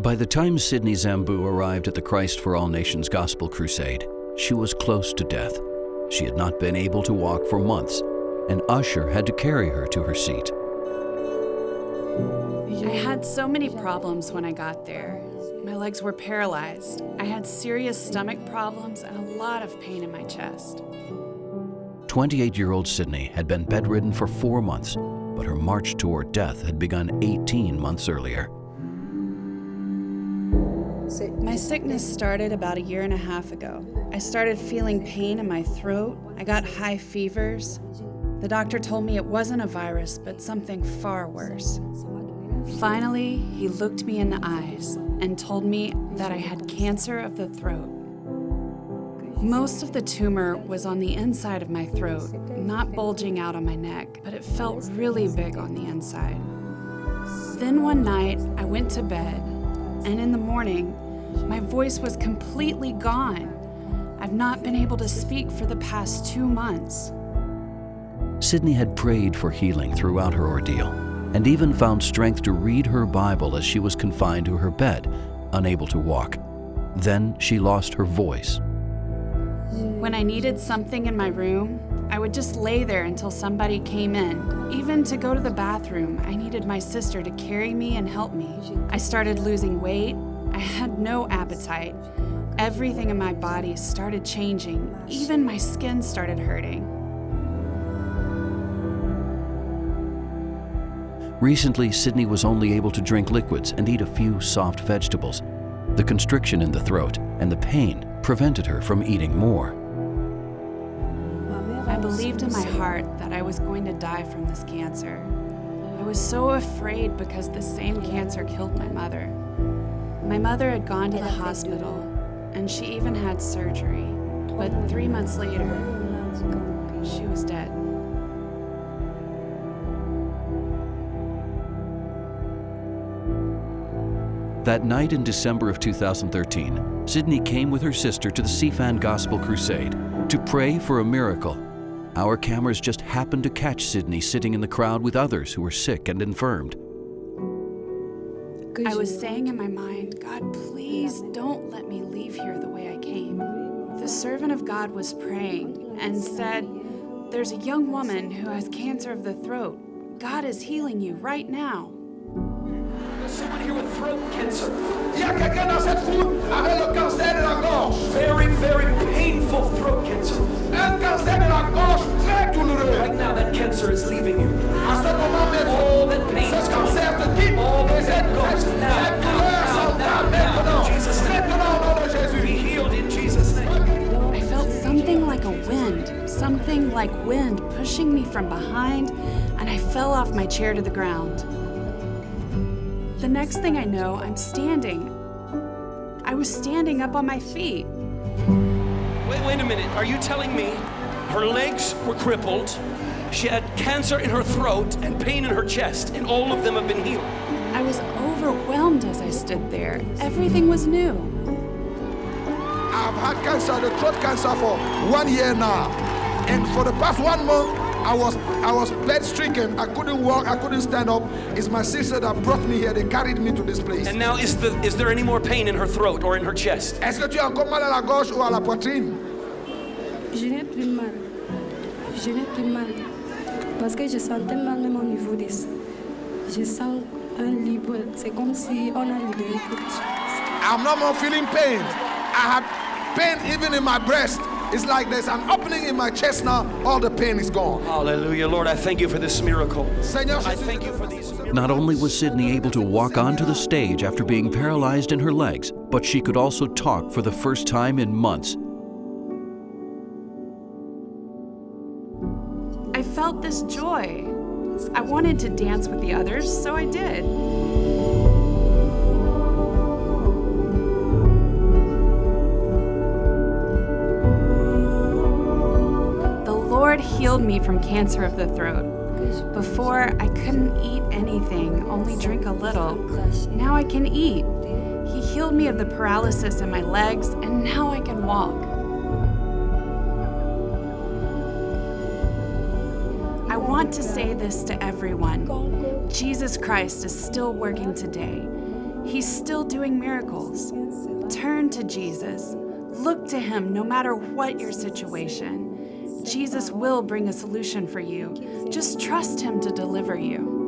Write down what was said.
By the time Sidney Zambo arrived at the Christ for All Nations Gospel Crusade, she was close to death. She had not been able to walk for months. An usher had to carry her to her seat. I had so many problems when I got there. My legs were paralyzed. I had serious stomach problems and a lot of pain in my chest. 28-year-old Sidney had been bedridden for 4 months, but her march toward death had begun 18 months earlier. My sickness started about 1.5 years ago. I started feeling pain in my throat. I got high fevers. The doctor told me it wasn't a virus, but something far worse. Finally, he looked me in the eyes and told me that I had cancer of the throat. Most of the tumor was on the inside of my throat, not bulging out on my neck, but it felt really big on the inside. Then one night, I went to bed, and in the morning, my voice was completely gone. I've not been able to speak for the past 2 months. Sidney had prayed for healing throughout her ordeal, and even found strength to read her Bible as she was confined to her bed, unable to walk. Then she lost her voice. When I needed something in my room, I would just lay there until somebody came in. Even to go to the bathroom, I needed my sister to carry me and help me. I started losing weight. I had no appetite. Everything in my body started changing. Even my skin started hurting. Recently, Sidney was only able to drink liquids and eat a few soft vegetables. The constriction in the throat and the pain prevented her from eating more. I believed in my heart that I was going to die from this cancer. I was so afraid because the same cancer killed my mother. My mother had gone to the hospital, and she even had surgery. But 3 months later, she was dead. That night in December of 2013, Sidney came with her sister to the CFAN Gospel Crusade to pray for a miracle. Our cameras just happened to catch Sidney sitting in the crowd with others who were sick and infirmed. I was saying in my mind, God, please don't let me leave here the way I came. The servant of God was praying and said, there's a young woman who has cancer of the throat. God is healing you right now. There's someone here with throat cancer. Il y a quelqu'un dans cette foule avec le cancer de la gorge. Very, very painful throat cancer. Un cancer de la gorge très douloureux. Right now, that cancer is leaving you. À ce moment même, all that pain, ce cancer te quitte. All that goes now, now, Jesus' name. Be healed in Jesus' name. I felt something like wind pushing me from behind, and I fell off my chair to the ground. The next thing I know, I'm standing. I was standing up on my feet. Wait a minute. Are you telling me her legs were crippled, she had cancer in her throat and pain in her chest, and all of them have been healed? I was overwhelmed as I stood there. Everything was new. I've had cancer, the throat cancer for 1 year now. And for the past 1 month, I was bed-stricken. I couldn't walk, I couldn't stand up. It's my sister that brought me here. They carried me to this place. And now is there any more pain in her throat or in her chest? Est-ce que tu as encore mal à la gorge ou à la poitrine? Je n'ai plus mal. Je n'ai plus mal. Parce que je sentais mal même au niveau des seins. Je sens un libre. C'est comme si on a libéré quelque chose. I'm no more feeling pain. I had pain even in my breast. It's like there's an opening in my chest now. All the pain is gone. Hallelujah. Lord, I thank you for this miracle. Señor, I thank you for these miracles. Not only was Sidney able to walk onto the stage after being paralyzed in her legs, but she could also talk for the first time in months. I felt this joy. I wanted to dance with the others, so I did. The Lord healed me from cancer of the throat. Before, I couldn't eat anything, only drink a little. Now I can eat. He healed me of the paralysis in my legs, and now I can walk. I want to say this to everyone. Jesus Christ is still working today. He's still doing miracles. Turn to Jesus. Look to him no matter what your situation. Jesus will bring a solution for you. Just trust him to deliver you.